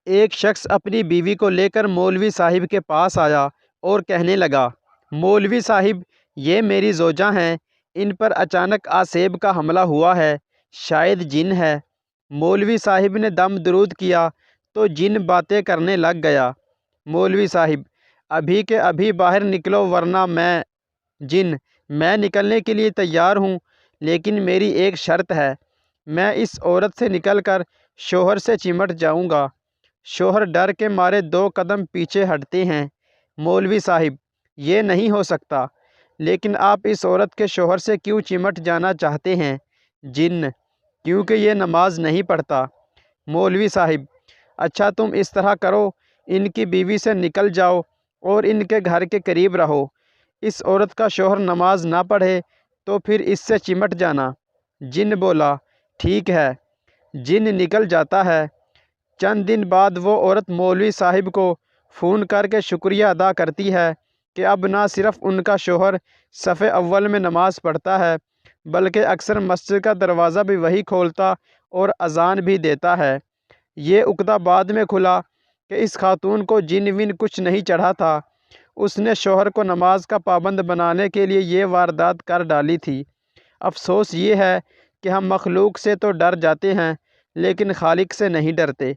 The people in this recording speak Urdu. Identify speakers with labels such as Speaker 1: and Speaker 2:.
Speaker 1: ایک شخص اپنی بیوی کو لے کر مولوی صاحب کے پاس آیا اور کہنے لگا، مولوی صاحب، یہ میری زوجہ ہیں، ان پر اچانک آسیب کا حملہ ہوا ہے، شاید جن ہے۔ مولوی صاحب نے دم درود کیا تو جن باتیں کرنے لگ گیا۔ مولوی صاحب، ابھی کے ابھی باہر نکلو ورنہ میں نکلنے کے لیے تیار ہوں، لیکن میری ایک شرط ہے، میں اس عورت سے نکل کر شوہر سے چمٹ جاؤں گا۔ شوہر ڈر کے مارے 2 قدم پیچھے ہٹتے ہیں۔ مولوی صاحب، یہ نہیں ہو سکتا، لیکن آپ اس عورت کے شوہر سے کیوں چمٹ جانا چاہتے ہیں؟ جن: کیونکہ یہ نماز نہیں پڑھتا۔ مولوی صاحب: اچھا، تم اس طرح کرو، ان کی بیوی سے نکل جاؤ اور ان کے گھر کے قریب رہو۔ اس عورت کا شوہر نماز نہ پڑھے تو پھر اس سے چمٹ جانا۔ جن بولا، ٹھیک ہے۔ جن نکل جاتا ہے۔ چند دن بعد وہ عورت مولوی صاحب کو فون کر کے شکریہ ادا کرتی ہے کہ اب نہ صرف ان کا شوہر صف اول میں نماز پڑھتا ہے، بلکہ اکثر مسجد کا دروازہ بھی وہی کھولتا اور اذان بھی دیتا ہے۔ یہ عقدہ بعد میں کھلا کہ اس خاتون کو جن ون کچھ نہیں چڑھا تھا، اس نے شوہر کو نماز کا پابند بنانے کے لیے یہ واردات کر ڈالی تھی۔ افسوس یہ ہے کہ ہم مخلوق سے تو ڈر جاتے ہیں لیکن خالق سے نہیں ڈرتے۔